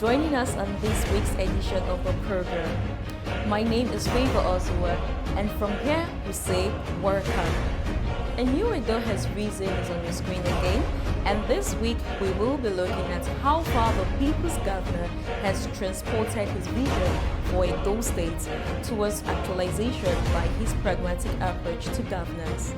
joining us on this week's edition of the program. My name is Favor Osua, and from here we say welcome. A new Edo Has Risen is on your screen again, and this week we will be looking at how far the People's Governor has transported his vision for Edo State towards actualization by his pragmatic approach to governance.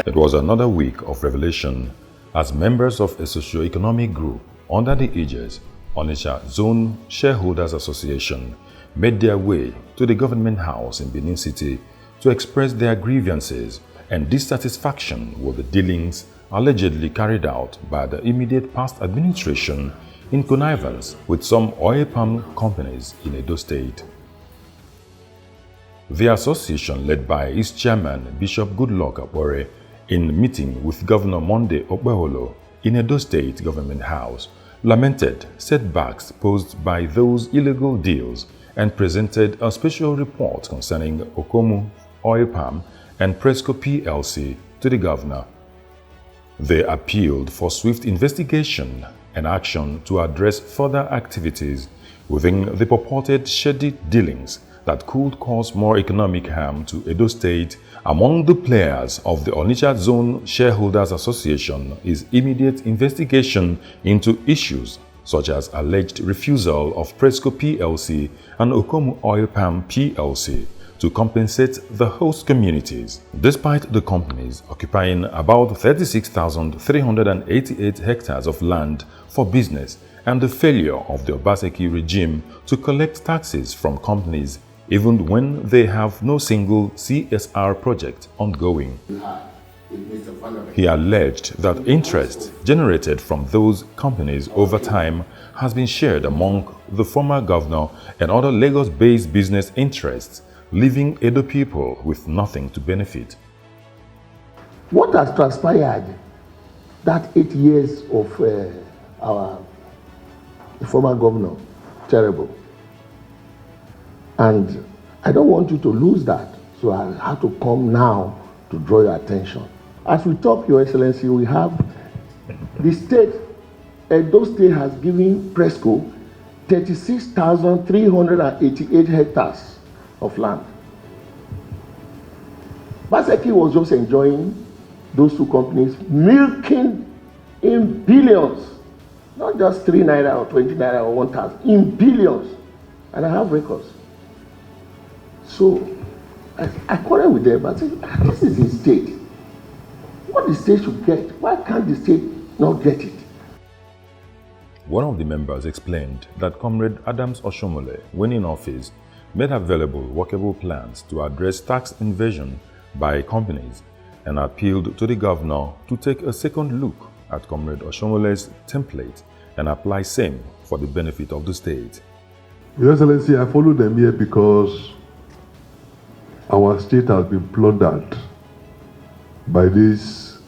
It was another week of revelation as members of a socio-economic group under the aegis Onitsha Zone Shareholders Association made their way to the government house in Benin City to express their grievances and dissatisfaction with the dealings allegedly carried out by the immediate past administration in connivance with some oil palm companies in Edo State. The association, led by its chairman Bishop Goodluck Abore, in meeting with Governor Monday Okpeholo in Edo State Government House, lamented setbacks posed by those illegal deals and presented a special report concerning Okomu Oil Palm and Presco PLC to the governor. They appealed for swift investigation and action to address further activities within the purported shady dealings that could cause more economic harm to Edo State. Among the players of the Onitsha Zone Shareholders Association is immediate investigation into issues such as alleged refusal of Presco PLC and Okomu Oil Palm PLC to compensate the host communities, despite the companies occupying about 36,388 hectares of land for business and the failure of the Obaseki regime to collect taxes from companies even when they have no single CSR project ongoing. He alleged that interest generated from those companies over time has been shared among the former governor and other Lagos-based business interests, leaving Edo people with nothing to benefit. What has transpired that 8 years of our former governor, terrible. And I don't want you to lose that, so I have to come now to draw your attention. As we talk, Your Excellency, we have the state, Edo State has given Presco 36,388 hectares of land. Baseki was just enjoying those two companies, milking in billions, not just 3 naira or 20 naira or 1,000, in billions. And I have records. So I quarrel with them and say, this is the state. What the state should get, why can't the state not get it? One of the members explained that Comrade Adams Oshomole, when in office, made available workable plans to address tax invasion by companies and appealed to the governor to take a second look at Comrade Oshomole's template and apply same for the benefit of the state. Your Excellency, I followed them here because our state has been plundered by these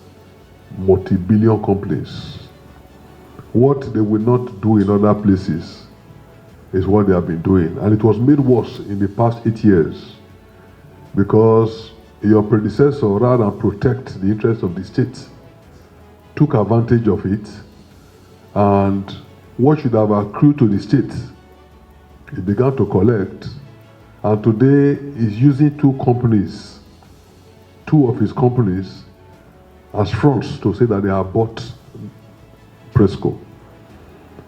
multi-billion companies. What they will not do in other places is what they have been doing. And it was made worse in the past 8 years because your predecessor, rather than protect the interests of the state, took advantage of it, and what should have accrued to the state, he began to collect, and today he's using two of his companies as fronts to say that they have bought Presco.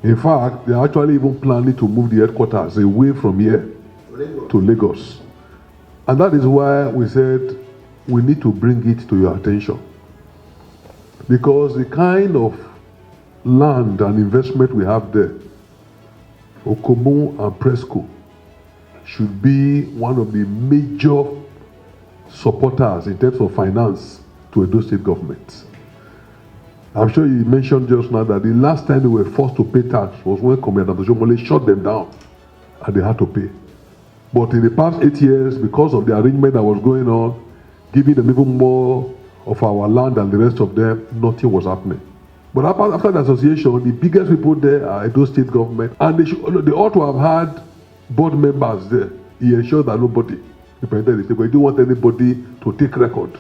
In fact, they're actually even planning to move the headquarters away from here to Lagos. And that is why we said we need to bring it to your attention. Because the kind of land and investment we have there, Okomu and Presco, should be one of the major supporters in terms of finance to Edo State government. I'm sure you mentioned just now that the last time they were forced to pay tax was when Comrade Adosomole shut them down and they had to pay. But in the past 8 years, because of the arrangement that was going on, giving them even more of our land and the rest of them, nothing was happening. But after the association, the biggest people there are Edo State government, and they ought to have had board members there. He ensured that nobody represented the state, but he didn't want anybody to take record.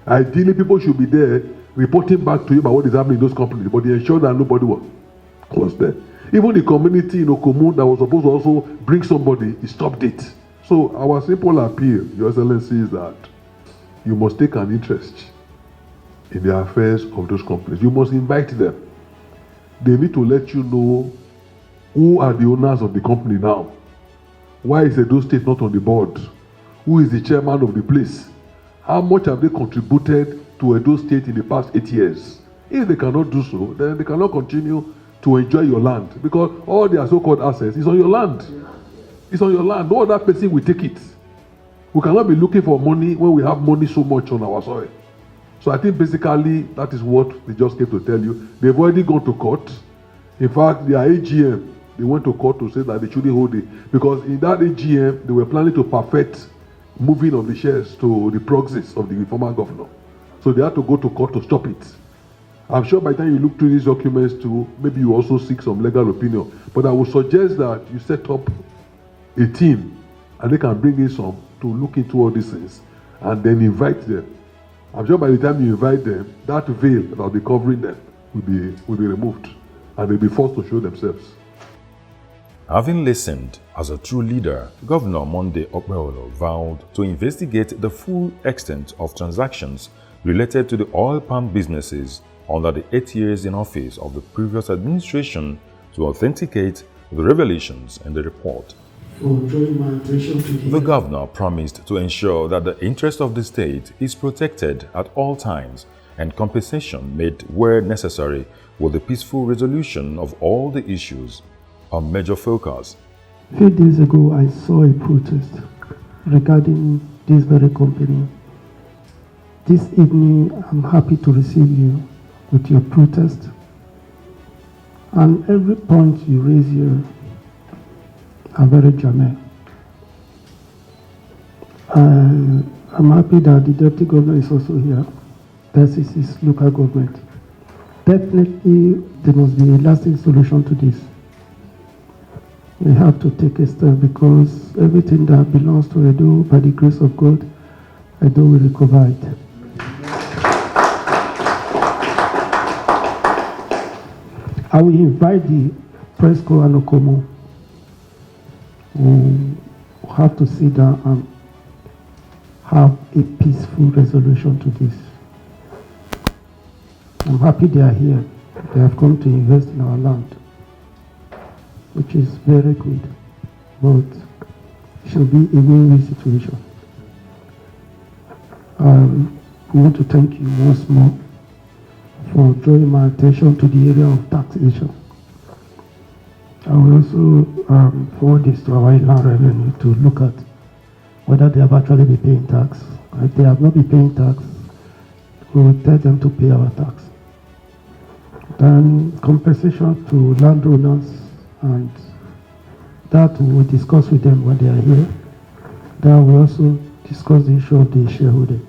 Ideally, people should be there reporting back to him about what is happening in those companies, but he ensured that nobody was there. Even the community in Okomu that was supposed to also bring somebody, he stopped it. So our simple appeal, Your Excellency, is that you must take an interest in the affairs of those companies. You must invite them. They need to let you know who are the owners of the company now. Why is Edo State not on the board? Who is the chairman of the place? How much have they contributed to Edo State in the past 8 years? If they cannot do so, then they cannot continue to enjoy your land, because all their so-called assets is on your land. It's on your land. No other person will take it. We cannot be looking for money when we have money so much on our soil. So I think basically that is what they just came to tell you. They've already gone to court. In fact, their AGM, they went to court to say that they shouldn't hold it, because in that AGM, they were planning to perfect moving of the shares to the proxies of the former governor. So they had to go to court to stop it. I'm sure by the time you look through these documents too, maybe you also seek some legal opinion. But I would suggest that you set up a team and they can bring in some to look into all these things and then invite them. I'm sure by the time you invite them, that veil that will be covering them will be removed and they'll be forced to show themselves. Having listened as a true leader, Governor Monday Okpebholo vowed to investigate the full extent of transactions related to the oil palm businesses under the 8 years in office of the previous administration to authenticate the revelations in the report. The governor promised to ensure that the interest of the state is protected at all times and compensation made where necessary with the peaceful resolution of all the issues. A major focus. 8 days ago, I saw a protest regarding this very company. This evening, I'm happy to receive you with your protest. And every point you raise here are very germane. I'm happy that the deputy governor is also here. This is his local government. Definitely, there must be a lasting solution to this. We have to take a step because everything that belongs to Edo, by the grace of God, Edo will recover it. I will invite the Presco and Okomo who have to sit down and have a peaceful resolution to this. I'm happy they are here. They have come to invest in our land, which is very good, but it should be a win-win situation. We want to thank you once more for drawing my attention to the area of taxation. I will also forward this to our inland revenue to look at whether they have actually been paying tax. If they have not been paying tax, we will tell them to pay our tax. Then compensation to landowners, and that we will discuss with them when they are here. Then we will also discuss the issue of the shareholding.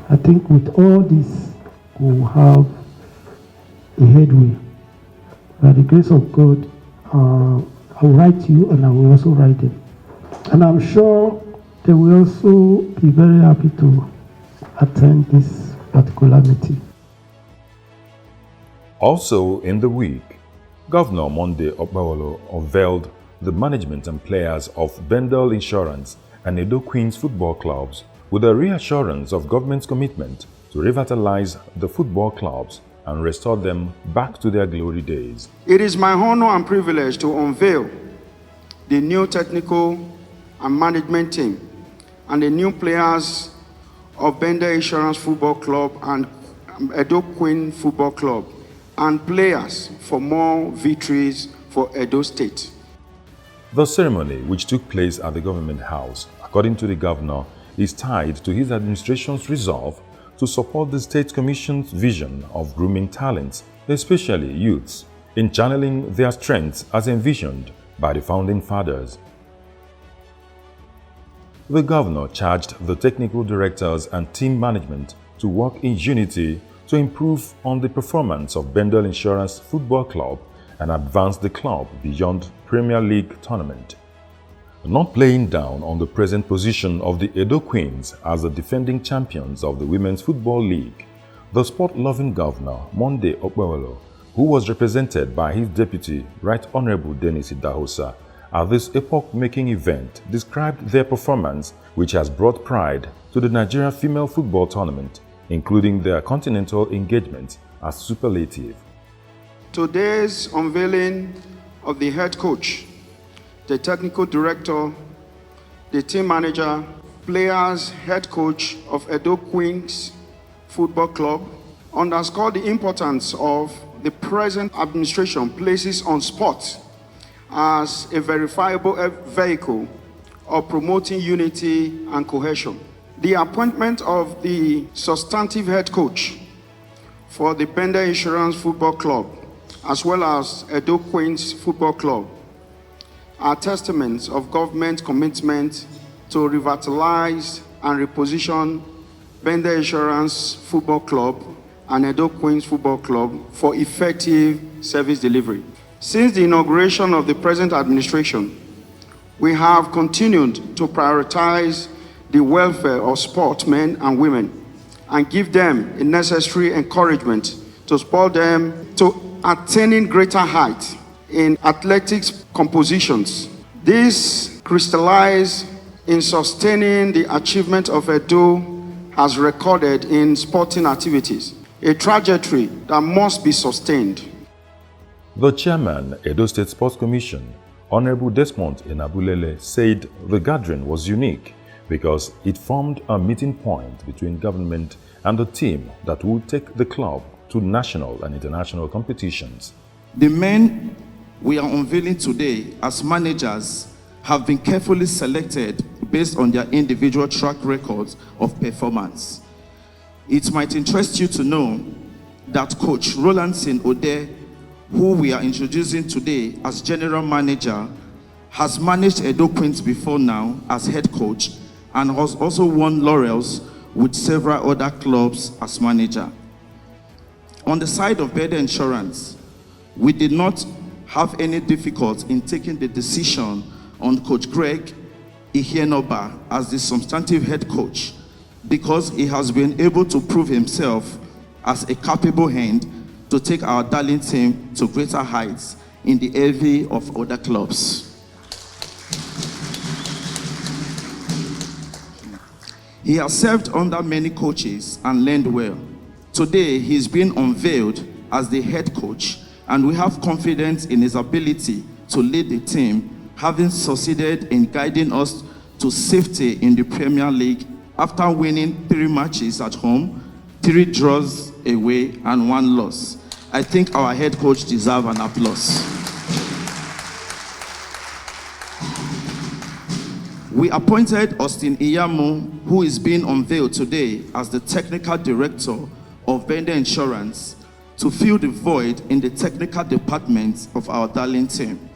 I think with all this, we will have a headway. By the grace of God, I will write you and I will also write them. And I'm sure they will also be very happy to attend this particular meeting. Also in the week, Governor Monday Okpebholo unveiled the management and players of Bendel Insurance and Edo Queens football clubs with a reassurance of government's commitment to revitalize the football clubs and restore them back to their glory days. It is my honor and privilege to unveil the new technical and management team and the new players of Bendel Insurance Football Club and Edo Queen Football Club, and players for more victories for Edo State. The ceremony, which took place at the Government House, according to the governor, is tied to his administration's resolve to support the State Commission's vision of grooming talents, especially youths, in channeling their strengths as envisioned by the founding fathers. The governor charged the technical directors and team management to work in unity to improve on the performance of Bendel Insurance Football Club and advance the club beyond Premier League tournament. Not playing down on the present position of the Edo Queens as the defending champions of the Women's Football League, the sport-loving governor, Monday Okpewolo, who was represented by his deputy, Right Honorable Dennis Idahosa, at this epoch-making event, described their performance, which has brought pride to the Nigeria Female Football Tournament, including their continental engagement, as superlative. Today's unveiling of the head coach, the technical director, the team manager, players, head coach of Edo Queens Football Club underscore the importance of the present administration places on sport as a verifiable vehicle of promoting unity and cohesion. The appointment of the substantive head coach for the Bender Insurance Football Club, as well as Edo Queens Football Club, are testaments of government commitment to revitalize and reposition Bender Insurance Football Club and Edo Queens Football Club for effective service delivery. Since the inauguration of the present administration, we have continued to prioritize the welfare of sportsmen and women and give them a necessary encouragement to support them to attaining greater heights in athletics compositions. This crystallized in sustaining the achievement of Edo has recorded in sporting activities, a trajectory that must be sustained. The chairman, Edo State Sports Commission, Honorable Desmond Enabulele, said the gathering was unique because it formed a meeting point between government and the team that would take the club to national and international competitions. The men we are unveiling today as managers have been carefully selected based on their individual track records of performance. It might interest you to know that Coach Rolandson Ode, who we are introducing today as general manager, has managed Edo Queens before now as head coach and has also won laurels with several other clubs as manager. On the side of Bender Insurance, we did not have any difficulty in taking the decision on Coach Greg Ihienoba as the substantive head coach because he has been able to prove himself as a capable hand to take our darling team to greater heights in the envy of other clubs. He has served under many coaches and learned well. Today, he is being unveiled as the head coach, and we have confidence in his ability to lead the team, having succeeded in guiding us to safety in the Premier League after winning 3 matches at home, 3 draws away, and 1 loss. I think our head coach deserves an applause. We appointed Austin Iyamo, who is being unveiled today as the technical director of Bender Insurance, to fill the void in the technical department of our darling team.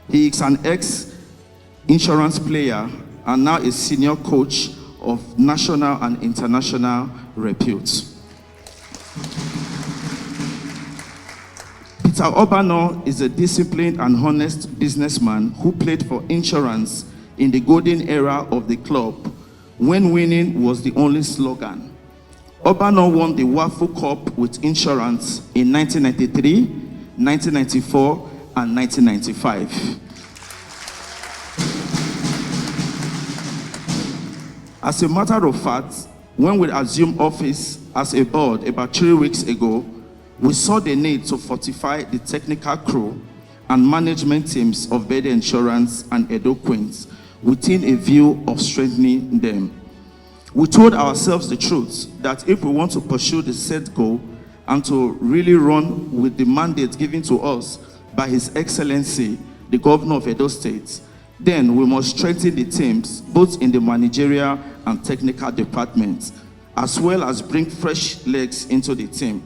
He is an ex-insurance player and now a senior coach of national and international repute. Peter Obano is a disciplined and honest businessman who played for insurance in the golden era of the club, when winning was the only slogan. Obano won the Waffle Cup with insurance in 1993, 1994, and 1995. As a matter of fact, when we assumed office as a board about 3 weeks ago, we saw the need to fortify the technical crew and management teams of Bender Insurance and Edo Queens within a view of strengthening them. We told ourselves the truth that if we want to pursue the set goal and to really run with the mandate given to us by His Excellency, the Governor of Edo State, then we must strengthen the teams both in the managerial and technical departments, as well as bring fresh legs into the team.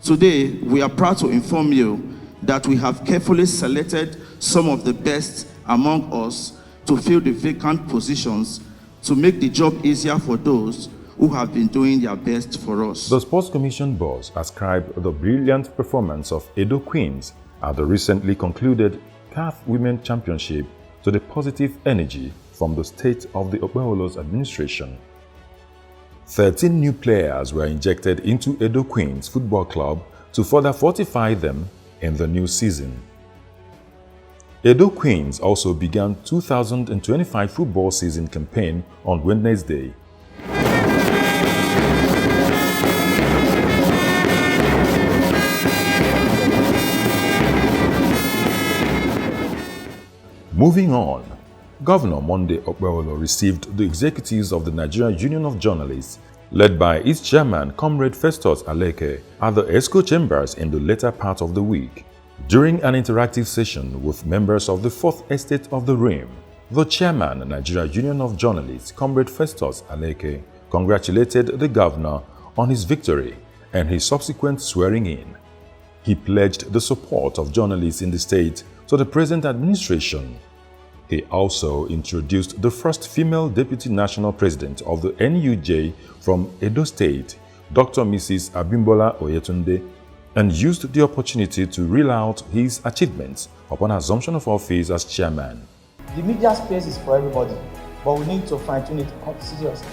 Today, we are proud to inform you that we have carefully selected some of the best among us to fill the vacant positions to make the job easier for those who have been doing their best for us. The Sports Commission boss ascribed the brilliant performance of Edo Queens at the recently concluded CAF Women's Championship to the positive energy from the state of the Okpeholo's administration. 13 new players were injected into Edo Queens Football Club to further fortify them in the new season. Edo Queens also began 2025 football season campaign on Wednesday. Moving on, Governor Monday Okpeholo received the executives of the Nigerian Union of Journalists, led by its chairman, Comrade Festus Aleke, at the ESCO chambers in the later part of the week. During an interactive session with members of the Fourth Estate of the Rim, the chairman, Nigerian Union of Journalists, Comrade Festus Aleke, congratulated the governor on his victory and his subsequent swearing in. He pledged the support of journalists in the state to the present administration. He also introduced the first female Deputy National President of the NUJ from Edo State, Dr. Mrs. Abimbola Oyetunde, and used the opportunity to reel out his achievements upon assumption of office as chairman. The media space is for everybody, but we need to fine-tune it seriously.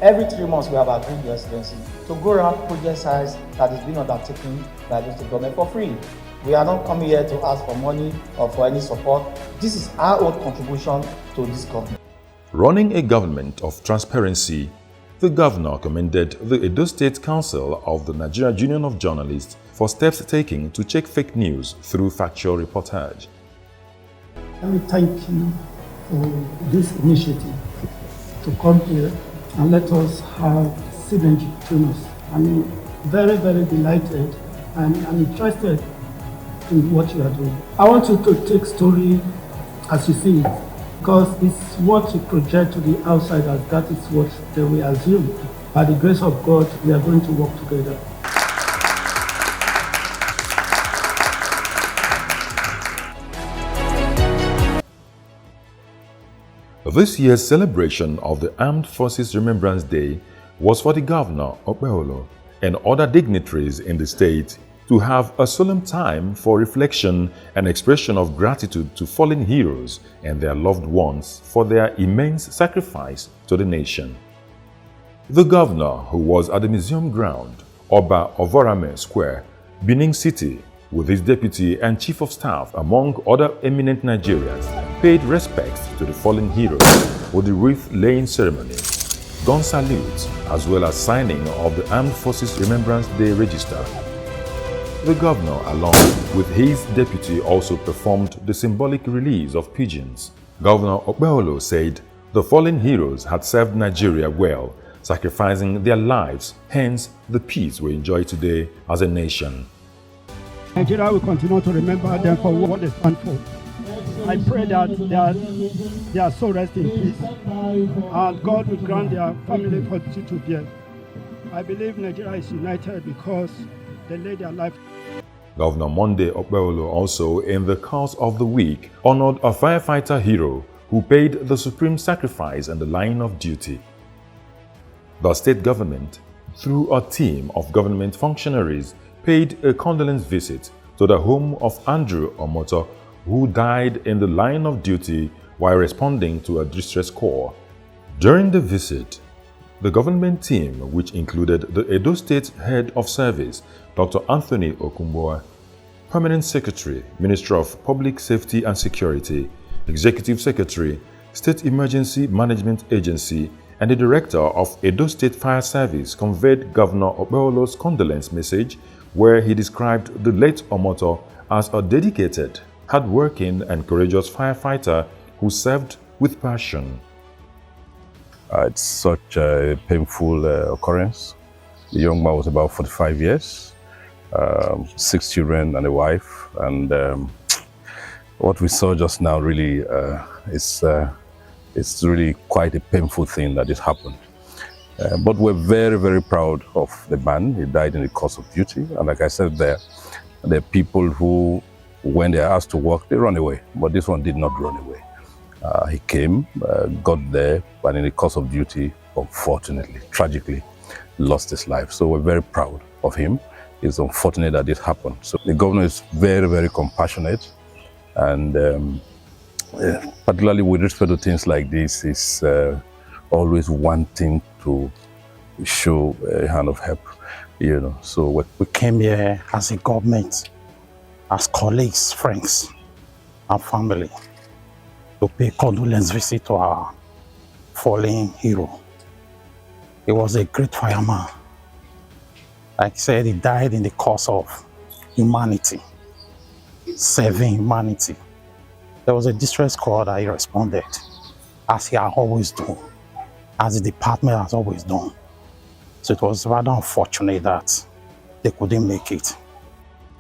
Every 3 months we have agreed with Excellency to go around project sites that is being undertaken by the state government for free. We are not coming here to ask for money or for any support. This is our own contribution to this government. Running a government of transparency, the governor commended the Edo State Council of the Nigerian Union of Journalists for steps taken to check fake news through factual reportage. Let me thank you for this initiative to come here and let us have synergy between us. I'm very, very delighted and I'm interested in what you are doing. I want you to take story as you see it, because it's what you project to the outsiders, that is what they will assume. By the grace of God, we are going to work together. This year's celebration of the Armed Forces Remembrance Day was for the governor, Okpeholo, and other dignitaries in the state to have a solemn time for reflection and expression of gratitude to fallen heroes and their loved ones for their immense sacrifice to the nation. The governor, who was at the museum ground, Oba Ovorame Square, Benin City, with his deputy and chief of staff, among other eminent Nigerians, paid respects to the fallen heroes with the wreath-laying ceremony, gun salutes, as well as signing of the Armed Forces Remembrance Day Register. The governor, along with his deputy, also performed the symbolic release of pigeons. Governor Okpeholo said the fallen heroes had served Nigeria well, sacrificing their lives, hence the peace we enjoy today as a nation. Nigeria will continue to remember them for what they stand for. I pray that their soul rest in peace and God will grant their family fortitude to bear. I believe Nigeria is united because they laid their life. Governor Monday Okpeholo also, in the course of the week, honored a firefighter hero who paid the supreme sacrifice in the line of duty. The state government, through a team of government functionaries, paid a condolence visit to the home of Andrew Omoto, who died in the line of duty while responding to a distress call. During the visit, the government team, which included the Edo State Head of Service, Dr. Anthony Okumboa, Permanent Secretary, Minister of Public Safety and Security, Executive Secretary, State Emergency Management Agency, and the Director of Edo State Fire Service, conveyed Governor Okpeholo's condolence message, where he described the late Omoto as a dedicated, hard-working and courageous firefighter who served with passion. It's such a painful occurrence. The young man was about 45 years, 6 children and a wife. And what we saw just now really it's really quite a painful thing that just happened. But we're very, very proud of the man. He died in the course of duty. And like I said there are people who, when they are asked to work, they run away. But this one did not run away. He came, got there, but in the course of duty, unfortunately, tragically, lost his life. So we're very proud of him. It's unfortunate that this happened. So the governor is very, very compassionate, and particularly with respect to things like this, is always wanting to show a hand of help, So we came here as a government, as colleagues, friends, and family, to pay condolence visit to our fallen hero. He was a great fireman. Like I said, he died in the cause of humanity, serving humanity. There was a distress call that he responded, as he had always done, as the department has always done. So it was rather unfortunate that they couldn't make it.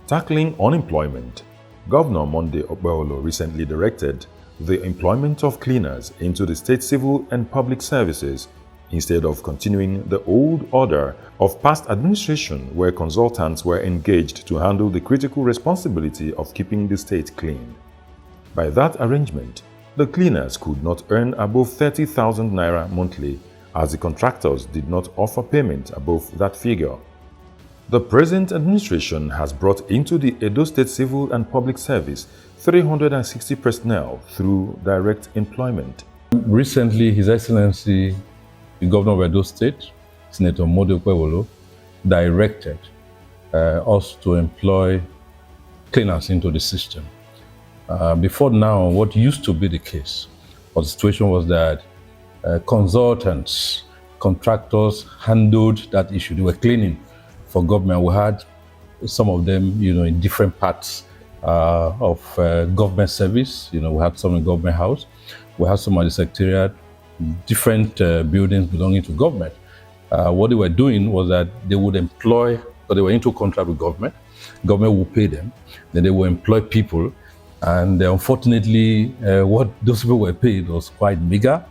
Tackling unemployment, Governor Monday Okpebholo recently directed the employment of cleaners into the state civil and public services instead of continuing the old order of past administration where consultants were engaged to handle the critical responsibility of keeping the state clean. By that arrangement, the cleaners could not earn above 30,000 naira monthly, as the contractors did not offer payment above that figure. The present administration has brought into the Edo State Civil and Public Service 360 personnel through direct employment. Recently, His Excellency, the Governor of Edo State, Senator Monday Okpebholo, directed us to employ cleaners into the system. Before now, what used to be the case, or the situation was that consultants, contractors handled that issue. They were cleaning for government. We had some of them, in different parts of government service. We had some in government house. We had some at the secretariat, different buildings belonging to government. What they were doing was that they would employ, so they were into contract with government. Government would pay them. Then they would employ people. And unfortunately, what those people were paid was quite meager.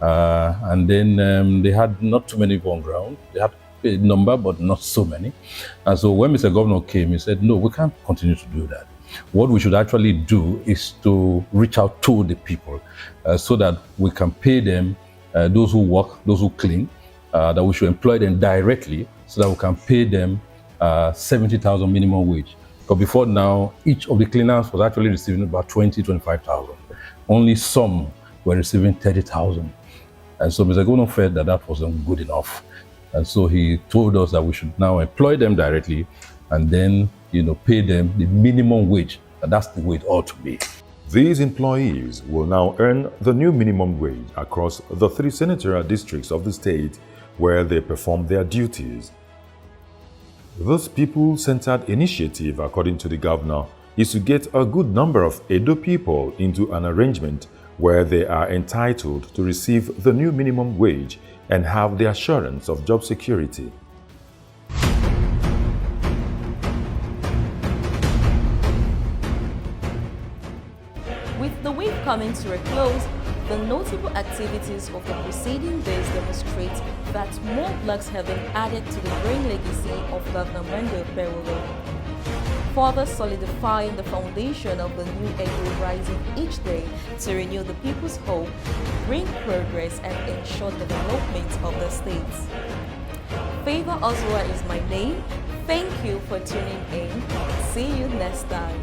And then they had not too many people on ground. They had a number, but not so many. And so when Mr. Governor came, he said, no, we can't continue to do that. What we should actually do is to reach out to the people so that we can pay them, those who work, those who clean, that we should employ them directly so that we can pay them 70,000 minimum wage. Because before now, each of the cleaners was actually receiving about 20, 25,000. Only some were receiving 30,000. And so Mr. Governor felt that that wasn't good enough. And so he told us that we should now employ them directly and then, pay them the minimum wage. And that's the way it ought to be. These employees will now earn the new minimum wage across the 3 senatorial districts of the state where they perform their duties. This people-centered initiative, according to the governor, is to get a good number of Edo people into an arrangement where they are entitled to receive the new minimum wage and have the assurance of job security. With the week coming to a close, the notable activities of the preceding days demonstrate that more blocks have been added to the growing legacy of Governor Monday Okpebholo, further solidifying the foundation of the new Edo Rising each day to renew the people's hope, bring progress, and ensure development of the states. Favor Oswa is my name. Thank you for tuning in. See you next time.